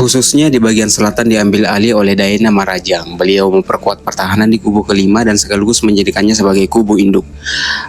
Khususnya di bagian selatan diambil alih oleh Daena Marajang. Beliau memperkuat pertahanan di kubu kelima dan sekaligus menjadikannya sebagai kubu induk.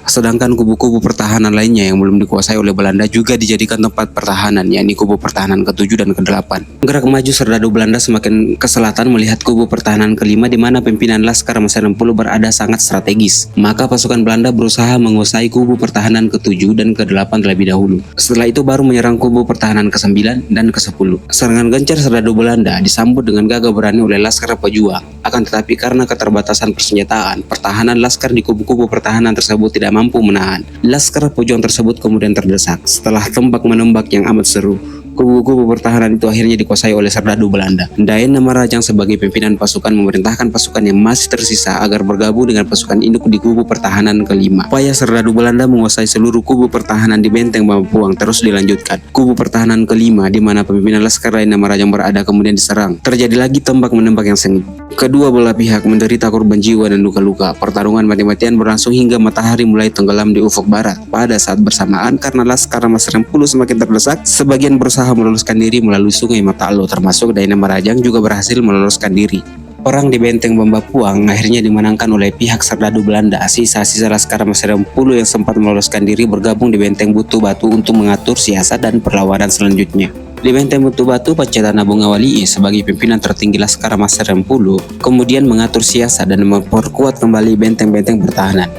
Sedangkan kubu-kubu pertahanan lainnya yang belum dikuasai oleh Belanda juga dijadikan tempat pertahanan, yakni kubu pertahanan ke-7 dan ke-8. Gerak maju serdadu Belanda semakin ke selatan melihat kubu pertahanan kelima di mana pimpinan Laskar Mas Rempulu berada sangat strategis. Maka pasukan Belanda berusaha menguasai kubu pertahanan ke-7 dan ke-8 terlebih dahulu. Setelah itu baru menyerang kubu pertahanan ke-9 dan ke-10. Serangan gencar serdadu Belanda disambut dengan gagah berani oleh Laskar Pejuang. Akan tetapi karena keterbatasan persenjataan, pertahanan Laskar di kubu-kubu pertahanan tersebut tidak mampu menahan. Laskar Pejuang tersebut kemudian terdesak. Setelah tembak-menembak yang amat seru, kubu-kubu pertahanan itu akhirnya dikuasai oleh serdadu Belanda. Daena Marajang sebagai pimpinan pasukan memerintahkan pasukan yang masih tersisa agar bergabung dengan pasukan induk di kubu pertahanan kelima. Upaya serdadu Belanda menguasai seluruh kubu pertahanan di benteng Bambapuang terus dilanjutkan. Kubu pertahanan kelima di mana pimpinan Laskar Daena Marajang berada kemudian diserang. Terjadi lagi tembak-menembak yang sengit. Kedua belah pihak menderita korban jiwa dan luka-luka. Pertarungan mati-matian berlangsung hingga matahari mulai tenggelam di ufuk barat. Pada saat bersamaan karena Laskar Mas Rempulu semakin terdesak, sebagian berusaha meloloskan diri melalui sungai Matalo, termasuk Daena Marajang juga berhasil meloloskan diri. Perang di benteng Bambapuang akhirnya dimenangkan oleh pihak serdadu Belanda. Sisa-sisa Laskar Mas Rempulu yang sempat meloloskan diri bergabung di benteng Butuh Batu untuk mengatur siasat dan perlawanan selanjutnya. Di benteng Butuh Batu, Pancetana Bunga Walie sebagai pimpinan tertinggi Laskar Mas Rempulu kemudian mengatur siasat dan memperkuat kembali benteng-benteng pertahanan.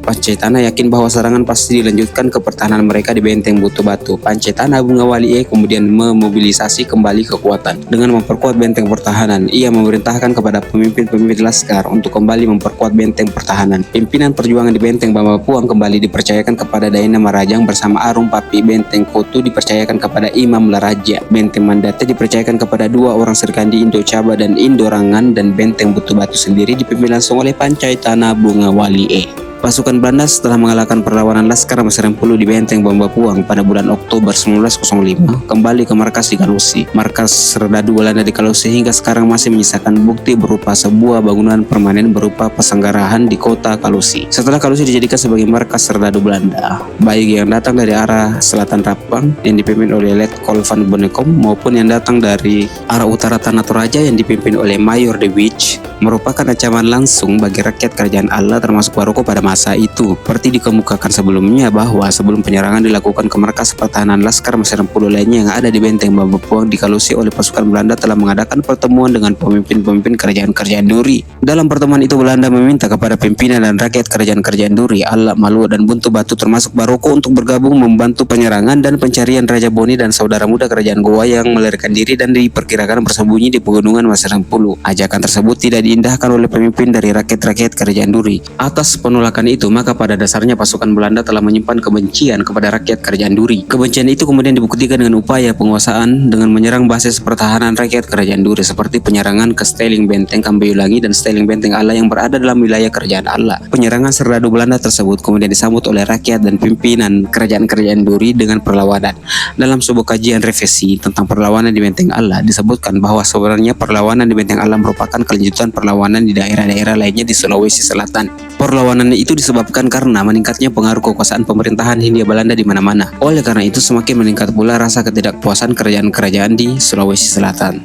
Pancetana yakin bahwa serangan pasti dilanjutkan ke pertahanan mereka di benteng Butuh Batu. Pancetana Bunga Walie kemudian memobilisasi kembali kekuatan. Dengan memperkuat benteng pertahanan, ia memerintahkan kepada pemimpin-pemimpin Laskar untuk kembali memperkuat benteng pertahanan. Pimpinan perjuangan di benteng Bambapuang kembali dipercayakan kepada Daena Marajang bersama Arum Papi. Benteng Kotu dipercayakan kepada Imam Laraja. Benteng Mandate dipercayakan kepada dua orang serkandi Indo Caba dan Indo Rangan, dan benteng Butuh Batu sendiri dipimpin langsung oleh Pancetana Bunga Walie. Pasukan Belanda setelah mengalahkan perlawanan Laskar Mas Rempulu di benteng Bambapuang pada bulan Oktober 1905 kembali ke markas di Kalusi. Markas serdadu Belanda di Kalusi hingga sekarang masih menyisakan bukti berupa sebuah bangunan permanen berupa pesanggarahan di kota Kalusi. Setelah Kalusi dijadikan sebagai markas serdadu Belanda, baik yang datang dari arah selatan Rapang yang dipimpin oleh Letkol van Bonnekom maupun yang datang dari arah utara Tanah Toraja yang dipimpin oleh Mayor de Witch merupakan ancaman langsung bagi rakyat kerajaan Allah termasuk Maroko pada masa itu. Seperti dikemukakan sebelumnya bahwa sebelum penyerangan dilakukan ke markas pertahanan Laskar Mas Rempulu lainnya yang ada di benteng Bambapuang di Kalusi oleh pasukan Belanda telah mengadakan pertemuan dengan pemimpin-pemimpin kerajaan-kerajaan Duri. Dalam pertemuan itu Belanda meminta kepada pimpinan dan rakyat kerajaan-kerajaan Duri, Alak, Malua dan Buntu Batu termasuk Maroko untuk bergabung membantu penyerangan dan pencarian Raja Boni dan saudara muda kerajaan Goa yang melarikan diri dan diperkirakan bersembunyi di pegunungan Mas Rempulu. Ajakan tersebut tidak diindahkan oleh pemimpin dari rakyat-rakyat kerajaan Duri. Atas penolakan itu, maka pada dasarnya pasukan Belanda telah menyimpan kebencian kepada rakyat kerajaan Duri. Kebencian itu kemudian dibuktikan dengan upaya penguasaan dengan menyerang basis pertahanan rakyat kerajaan Duri seperti penyerangan ke Steling Benteng Kambeyulangi dan Steling Benteng Allah yang berada dalam wilayah kerajaan Allah. Penyerangan serdadu Belanda tersebut kemudian disambut oleh rakyat dan pimpinan kerajaan-kerajaan Duri dengan perlawanan. Dalam sebuah kajian revisi tentang perlawanan di Benteng Allah disebutkan bahwa sebenarnya perlawanan di Benteng Allah merupakan kelanjutan perlawanan di daerah-daerah lainnya di Sulawesi Selatan. Perlawanan itu disebabkan karena meningkatnya pengaruh kekuasaan pemerintahan Hindia Belanda di mana-mana. Oleh karena itu semakin meningkat pula rasa ketidakpuasan kerajaan-kerajaan di Sulawesi Selatan,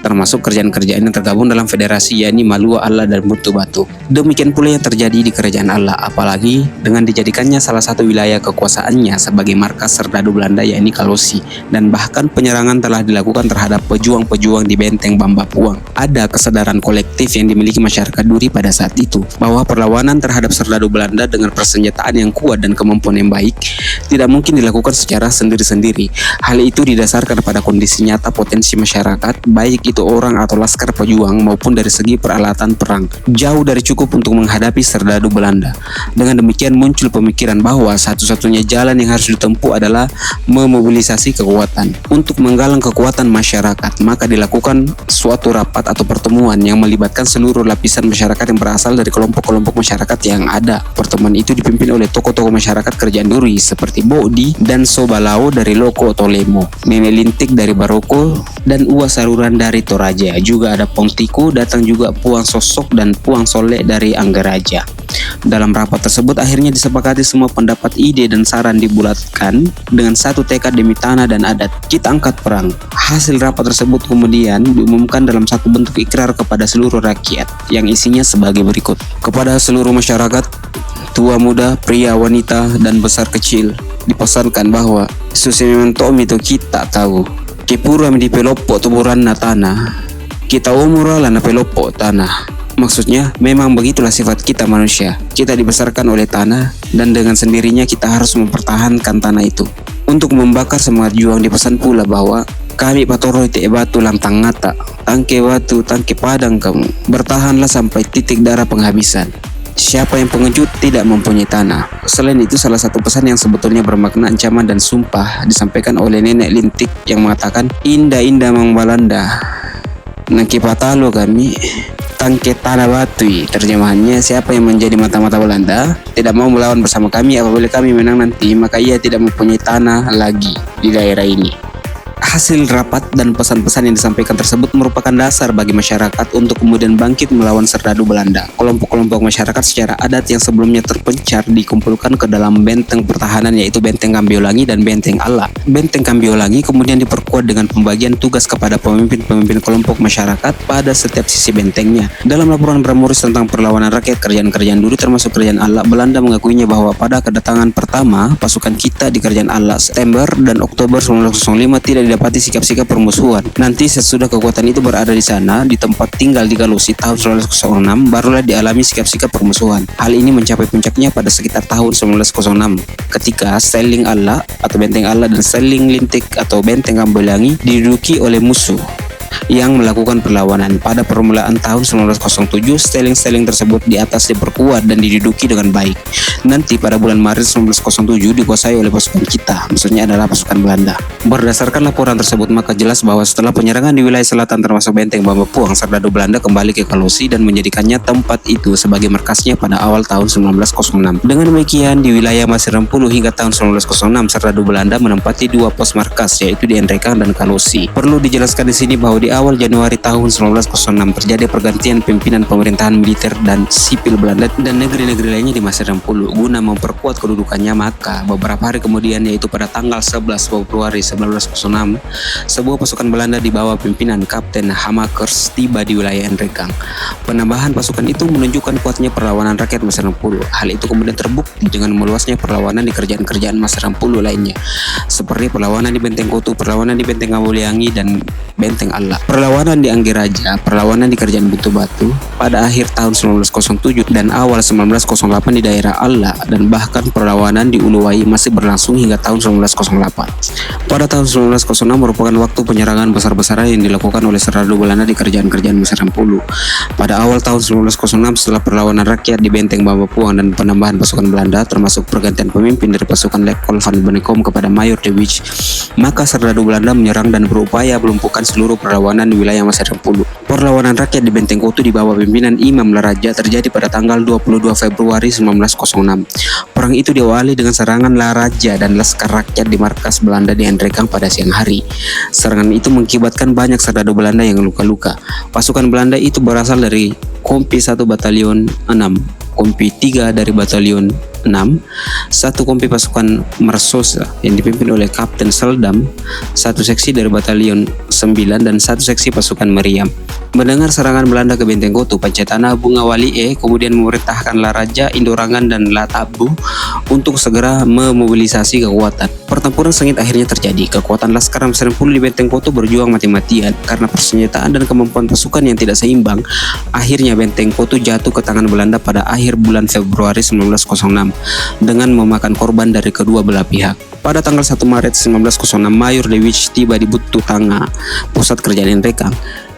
termasuk kerajaan-kerajaan yang tergabung dalam federasi yakni Malua, Allah dan Buntu Batu. Demikian pula yang terjadi di kerajaan Allah, apalagi dengan dijadikannya salah satu wilayah kekuasaannya sebagai markas serdadu Belanda yakni Kalusi, dan bahkan penyerangan telah dilakukan terhadap pejuang-pejuang di benteng Bambapuang. Ada kesadaran kolektif yang dimiliki masyarakat Duri pada saat itu bahwa perlawanan terhadap serdadu Belanda dengan persenjataan yang kuat dan kemampuan yang baik tidak mungkin dilakukan secara sendiri-sendiri. Hal itu didasarkan pada kondisi nyata potensi masyarakat, baik itu orang atau laskar pejuang maupun dari segi peralatan perang, jauh dari cukup untuk menghadapi serdadu Belanda. Dengan demikian muncul pemikiran bahwa satu-satunya jalan yang harus ditempuh adalah memobilisasi kekuatan. Untuk menggalang kekuatan masyarakat, maka dilakukan suatu rapat atau pertemuan yang melibatkan seluruh lapisan masyarakat yang berasal dari kelompok-kelompok masyarakat yang ada. Pertemuan itu dipimpin oleh tokoh-tokoh masyarakat kerajaan Duri seperti Bodi dan Sobalao dari Loko atau Lemo, Nene Lintik dari Baroko, dan Ua Saruran dari Toraja. Juga ada Pongtiku, datang juga Puang Sosok dan Puang Solek dari Anggaraja. Dalam rapat tersebut akhirnya disepakati semua pendapat, ide, dan saran dibulatkan dengan satu tekad demi tanah dan adat. Kita angkat perang. Hasil rapat tersebut kemudian diumumkan dalam satu bentuk ikrar kepada seluruh rakyat yang isinya sebagai berikut. Kepada seluruh masyarakat, tua muda, pria, wanita, dan besar kecil, dipesankan bahwa susimemang itu kita tahu kepura di pelopo tuburan na tanah, kita umur lana pelopo tanah. Maksudnya memang begitulah sifat kita manusia. Kita dibesarkan oleh tanah dan dengan sendirinya kita harus mempertahankan tanah itu. Untuk membakar semangat juang dipesan pula bahwa kami patoro te batu lantang ngata, tangke batu tangke padang kamu, bertahanlah sampai titik darah penghabisan. Siapa yang pengecut tidak mempunyai tanah. Selain itu, salah satu pesan yang sebetulnya bermakna ancaman dan sumpah disampaikan oleh nenek lintik yang mengatakan, indah-indah mang Balanda, nangki patalo kami, tangke tanah batui. Terjemahannya, siapa yang menjadi mata-mata Belanda tidak mau melawan bersama kami. Apabila kami menang nanti, maka ia tidak mempunyai tanah lagi di daerah ini. Hasil rapat dan pesan-pesan yang disampaikan tersebut merupakan dasar bagi masyarakat untuk kemudian bangkit melawan serdadu Belanda. Kelompok-kelompok masyarakat secara adat yang sebelumnya terpencar dikumpulkan ke dalam benteng pertahanan, yaitu Benteng Kambiolangi dan Benteng Allah. Benteng Kambiolangi kemudian diperkuat dengan pembagian tugas kepada pemimpin-pemimpin kelompok masyarakat pada setiap sisi bentengnya. Dalam laporan Bramuris tentang perlawanan rakyat kerajaan-kerajaan dulu termasuk kerajaan Allah, Belanda mengakuinya bahwa pada kedatangan pertama pasukan kita di kerajaan Allah September dan Oktober 1905 tidak didapati sikap-sikap permusuhan. Nanti sesudah kekuatan itu berada di sana, di tempat tinggal di Galusi tahun 1906, barulah dialami sikap-sikap permusuhan. Hal ini mencapai puncaknya pada sekitar tahun 1906 ketika Seling Allah atau Benteng Allah dan Seling Lintik atau Benteng Kambiolangi diduduki oleh musuh yang melakukan perlawanan. Pada permulaan tahun 1907, steling-steling tersebut di atas diperkuat dan diduduki dengan baik. Nanti pada bulan Maret 1907 dikuasai oleh pasukan kita, maksudnya adalah pasukan Belanda. Berdasarkan laporan tersebut, maka jelas bahwa setelah penyerangan di wilayah selatan termasuk Benteng Bambapuang, serdadu Belanda kembali ke Kalusi dan menjadikannya tempat itu sebagai markasnya pada awal tahun 1906. Dengan demikian, di wilayah Masir Rempulu hingga tahun 1906, serdadu Belanda menempati dua pos markas, yaitu di Nrekang dan Kalusi. Perlu dijelaskan di sini bahwa di awal Januari tahun 1906 terjadi pergantian pimpinan pemerintahan militer dan sipil Belanda dan negeri-negeri lainnya di Masir Rempulu guna memperkuat kedudukannya. Maka beberapa hari kemudian, yaitu pada tanggal 11 Februari 1906, sebuah pasukan Belanda di bawah pimpinan Kapten Hamakers tiba di wilayah Nrekang. Penambahan pasukan itu menunjukkan kuatnya perlawanan rakyat Masir Rempulu. Hal itu kemudian terbukti dengan meluasnya perlawanan di kerajaan-kerajaan Masir Rempulu lainnya, seperti perlawanan di Benteng Kotu, perlawanan di Benteng Kambiolangi dan Benteng Allah, perlawanan di Anggeraja, perlawanan di kerajaan Butuh Batu pada akhir tahun 1907 dan awal 1908 di daerah Allah, dan bahkan perlawanan di Uluwai masih berlangsung hingga tahun 1908. Pada tahun 1906 merupakan waktu penyerangan besar-besaran yang dilakukan oleh serdadu Belanda di kerajaan-kerajaan Masir Rempulu. Pada awal tahun 1906, setelah perlawanan rakyat di Benteng Bambapuang dan penambahan pasukan Belanda termasuk pergantian pemimpin dari pasukan Letkol van Bennekom kepada Mayor de Wijch, maka serdadu Belanda menyerang dan berupaya melumpuhkan seluruh perlawanan di wilayah Masir Rempulu. Perlawanan rakyat di Benteng Kotu di bawah pimpinan Imam Laraja terjadi pada tanggal 22 Februari 1906. Perang itu diawali dengan serangan Laraja dan laskar rakyat di markas Belanda di Nrekang pada siang hari. Serangan itu mengakibatkan banyak serdadu Belanda yang luka-luka. Pasukan Belanda itu berasal dari Kompi 1 Batalion 6, Kompi 3 dari Batalion 6, satu kompi pasukan Marsosa yang dipimpin oleh Kapten Seldam, satu seksi dari Batalion 9 dan satu seksi pasukan Meriam. Mendengar serangan Belanda ke Benteng Kotu, Pancetana Bunga Walie kemudian memerintahkan Laraja, Indorangan dan Latabu untuk segera memobilisasi kekuatan. Pertempuran sengit akhirnya terjadi. Kekuatan Laskar Masir Rempulu di Benteng Kotu berjuang mati-matian karena persenjataan dan kemampuan pasukan yang tidak seimbang. Akhirnya Benteng Kotu jatuh ke tangan Belanda pada akhir bulan Februari 1906 dengan memakan korban dari kedua belah pihak. Pada tanggal 1 Maret 1906, Mayor de Wijch tiba di Butuh Tanga, pusat kerajaan Nrekang.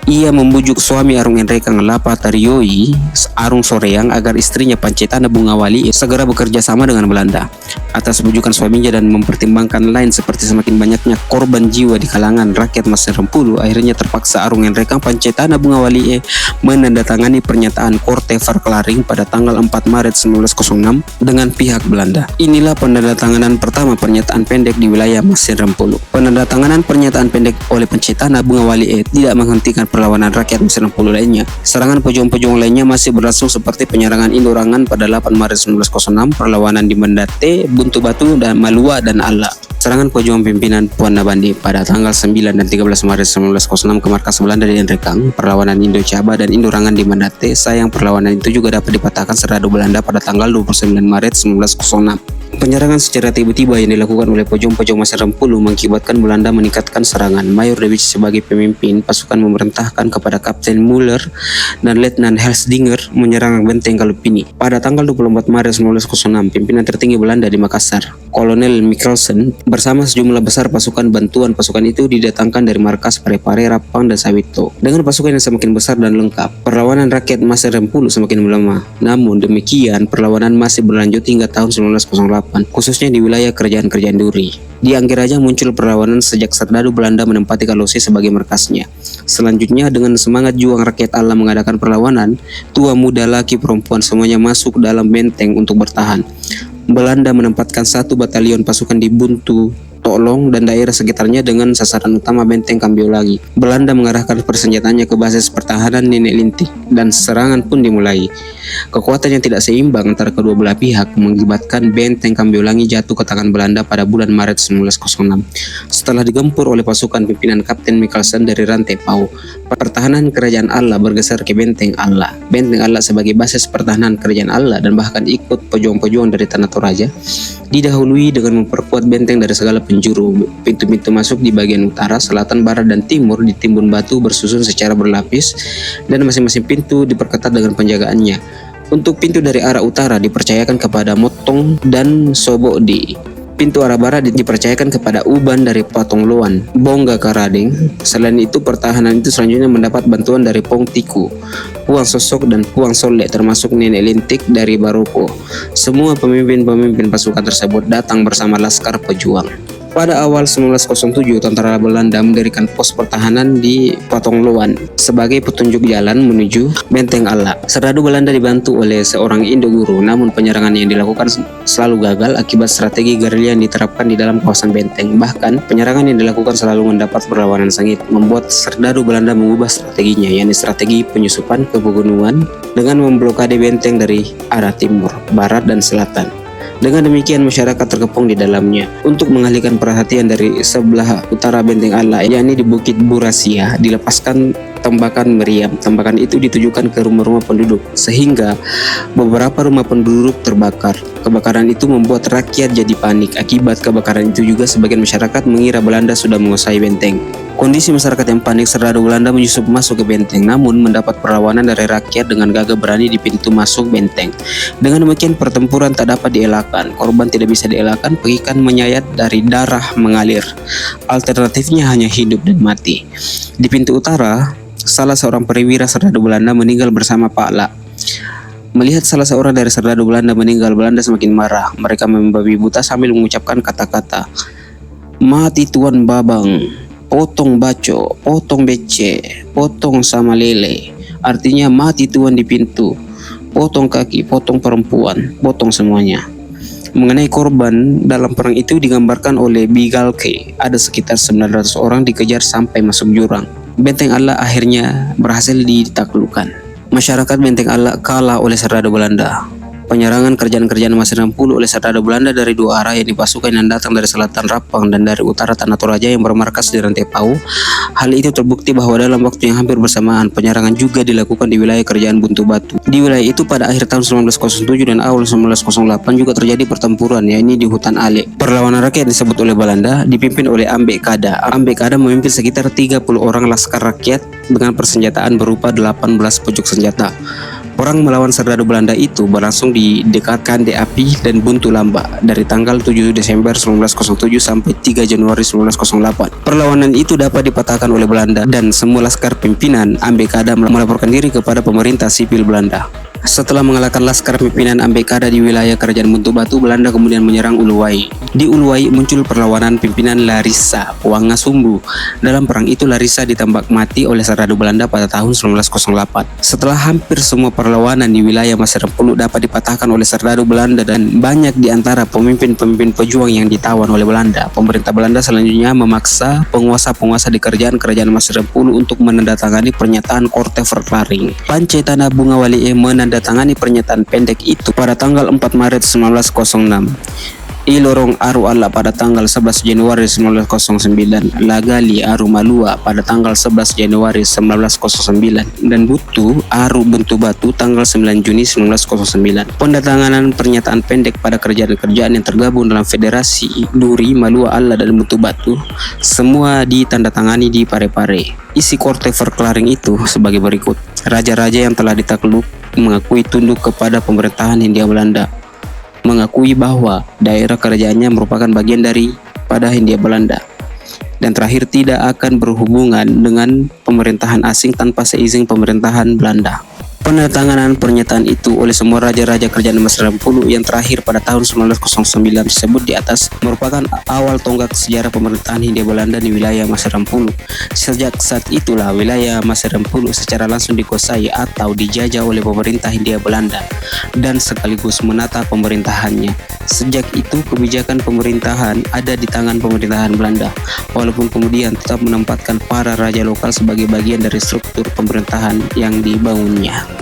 Ia membujuk suami Arung Nrekang Lapa Tarioi, Arung Soreang, agar istrinya Pancetana Bunga Walie segera bekerja sama dengan Belanda. atas bujukan suaminya dan mempertimbangkan lain seperti semakin banyaknya korban jiwa di kalangan rakyat Mesir Rempulu, akhirnya terpaksa Arung Enrekang Pancetana Bunga Walie menandatangani pernyataan Korte Verklaring pada tanggal 4 Maret 1906 dengan pihak Belanda. Inilah penandatanganan pertama pernyataan pendek di wilayah Mesir Rempulu. Penandatanganan pernyataan pendek oleh Pancetana Bunga Walie tidak menghentikan perlawanan rakyat Mesir Rempulu lainnya. Serangan pejuang-pejuang lainnya masih berlangsung seperti penyerangan Indorangan pada 8 Maret 1906, perlawanan di Mendate, Buntu Batu, dan Malua dan Allah. Serangan pejuang pimpinan Puan Nabandi pada tanggal 9 dan 13 Maret 1906 ke markas Belanda di Enrekang, perlawanan Indo-Caba dan Indorangan di Mendate. Sayang perlawanan itu juga dapat dipatahkan serdadu Belanda pada tanggal 29 Maret 1906. Penyerangan secara tiba-tiba yang dilakukan oleh pejuang-pejuang Mesir Rempulu mengakibatkan Belanda meningkatkan serangan. Mayor De Witt sebagai pemimpin pasukan memerintahkan kepada Kapten Muller dan Letnan Helsdinger menyerang benteng Galupini. Pada tanggal 24 Maret 1906, pimpinan tertinggi Belanda di Makassar, Kolonel Mikkelsen, bersama sejumlah besar pasukan bantuan pasukan itu didatangkan dari markas Parepare, Rapang, dan Sawito. Dengan pasukan yang semakin besar dan lengkap, perlawanan rakyat Mesir Rempulu semakin melemah. Namun demikian, perlawanan masih berlanjut hingga tahun 1908, khususnya di wilayah kerajaan-kerajaan Duri. Di Anggeraja muncul perlawanan sejak serdadu Belanda menempati Kalosi sebagai markasnya. Selanjutnya, dengan semangat juang rakyat Allah mengadakan perlawanan, tua, muda, laki, perempuan semuanya masuk dalam benteng untuk bertahan. Belanda menempatkan 1 batalion pasukan di Buntu, Tolong, dan daerah sekitarnya dengan sasaran utama benteng Kambiolagi. Belanda mengarahkan persenjataannya ke basis pertahanan Nenek Lintik dan serangan pun dimulai. Kekuatan yang tidak seimbang antara kedua belah pihak mengakibatkan benteng Kambiolagi jatuh ke tangan Belanda pada bulan Maret 1906. Setelah digempur oleh pasukan pimpinan Kapten Mikkelsen dari Rantai Pau, pertahanan Kerajaan Allah bergeser ke benteng Allah. Benteng Allah sebagai basis pertahanan Kerajaan Allah dan bahkan ikut pejuang-pejuang dari Tanah Toraja didahului dengan memperkuat benteng dari segala penjuru. Pintu-pintu masuk di bagian utara, selatan, barat, dan timur ditimbun batu bersusun secara berlapis dan masing-masing pintu diperketat dengan penjagaannya. Untuk pintu dari arah utara dipercayakan kepada Motong dan Sobodi. Pintu arah barat dipercayakan kepada Uban dari Patong Loan, Bongga Karading. Selain itu, pertahanan itu selanjutnya mendapat bantuan dari Pong Tiku, Puang Sosok, dan Puang Solek, termasuk Nenek Lintik dari Baroko. Semua pemimpin-pemimpin pasukan tersebut datang bersama laskar pejuang. Pada awal 1907, tentara Belanda mendirikan pos pertahanan di Patong Loan sebagai petunjuk jalan menuju benteng Allah. Serdadu Belanda dibantu oleh seorang Indo-Guru, namun penyerangan yang dilakukan selalu gagal akibat strategi gerilya yang diterapkan di dalam kawasan benteng. Bahkan, penyerangan yang dilakukan selalu mendapat perlawanan sengit, membuat serdadu Belanda mengubah strateginya, yakni strategi penyusupan ke pegunungan dengan memblokade benteng dari arah timur, barat, dan selatan. Dengan demikian masyarakat terkepung di dalamnya. Untuk mengalihkan perhatian dari sebelah utara benteng Allah, yakni di Bukit Burasia, dilepaskan tembakan meriam. Tembakan itu ditujukan ke rumah-rumah penduduk, sehingga beberapa rumah penduduk terbakar. Kebakaran itu membuat rakyat jadi panik. Akibat kebakaran itu juga sebagian masyarakat mengira Belanda sudah menguasai benteng. Kondisi masyarakat yang panik, serdadu Belanda menyusup masuk ke benteng, namun mendapat perlawanan dari rakyat dengan gagah berani di pintu masuk benteng. Dengan demikian pertempuran tak dapat dielakkan. Korban tidak bisa dielakkan, pegikan menyayat dari darah mengalir. Alternatifnya hanya hidup dan mati. Di pintu utara, salah seorang perwira serdadu Belanda meninggal bersama Pak La. Melihat salah seorang dari serdadu Belanda meninggal, Belanda semakin marah. Mereka membabi buta sambil mengucapkan kata-kata, "Mati Tuan Babang, potong baco, potong bece, potong sama lele." Artinya mati Tuan di pintu, potong kaki, potong perempuan, potong semuanya. Mengenai korban dalam perang itu digambarkan oleh Bigalke. Ada sekitar 900 orang dikejar sampai masuk jurang. Benteng Allah akhirnya berhasil ditaklukkan. Masyarakat benteng Allah kalah oleh serdadu Belanda. Penyerangan kerajaan-kerajaan Mesir Rempulu oleh serdadu Belanda dari dua arah, yakni pasukan yang datang dari selatan Rapang dan dari utara Tanah Toraja yang bermarkas di Rantai Pau. Hal itu terbukti bahwa dalam waktu yang hampir bersamaan, penyerangan juga dilakukan di wilayah kerajaan Buntu Batu. Di wilayah itu pada akhir tahun 1907 dan awal 1908 juga terjadi pertempuran, yakni di Hutan Ale. Perlawanan rakyat disebut oleh Belanda dipimpin oleh Ambek Kada. Ambek Kada memimpin sekitar 30 orang laskar rakyat dengan persenjataan berupa 18 pucuk senjata. Perang melawan serdadu Belanda itu berlangsung di dekat Kande Api dan Buntu Lamba dari tanggal 7 Desember 1907 sampai 3 Januari 1908. Perlawanan itu dapat dipatahkan oleh Belanda dan semua laskar pimpinan Ambek Kada melaporkan diri kepada pemerintah sipil Belanda. Setelah mengalahkan laskar pimpinan Ambekada di wilayah Kerajaan Buntu Batu, Belanda kemudian menyerang Uluwai. Di Uluwai muncul perlawanan pimpinan Larissa Wangasumbu. Dalam perang itu Larissa ditembak mati oleh serdadu Belanda pada tahun 1908. Setelah hampir semua perlawanan di wilayah Masrempulu dapat dipatahkan oleh serdadu Belanda dan banyak di antara pemimpin-pemimpin pejuang yang ditawan oleh Belanda, pemerintah Belanda selanjutnya memaksa penguasa-penguasa di kerajaan Masrempulu untuk menandatangani pernyataan Korte Verklaring. Pancai Tanah Bunga Walie menandatangani pernyataan pendek itu pada tanggal 4 Maret 1906. I Lorong Aru Ala pada tanggal 11 Januari 1909, Lagali Aru Malua pada tanggal 11 Januari 1909, dan Butu Aru Buntu Batu tanggal 9 Juni 1909. Pendatanganan pernyataan pendek pada kerajaan-kerajaan yang tergabung dalam Federasi Duri, Malua Ala, dan Buntu Batu semua ditandatangani di Parepare. Isi Korte Verklaring itu sebagai berikut. Raja-raja yang telah ditakluk mengakui tunduk kepada pemerintahan Hindia Belanda, mengakui bahwa daerah kerajaannya merupakan bagian daripada Hindia Belanda, dan terakhir tidak akan berhubungan dengan pemerintahan asing tanpa seizin pemerintahan Belanda. Penandatanganan pernyataan itu oleh semua raja-raja kerajaan Masrempulu yang terakhir pada tahun 1909 disebut di atas merupakan awal tonggak sejarah pemerintahan Hindia Belanda di wilayah Masrempulu. Sejak saat itulah wilayah Masrempulu secara langsung dikuasai atau dijajah oleh pemerintah Hindia Belanda dan sekaligus menata pemerintahannya. Sejak itu kebijakan pemerintahan ada di tangan pemerintahan Belanda, walaupun kemudian tetap menempatkan para raja lokal sebagai bagian dari struktur pemerintahan yang dibangunnya.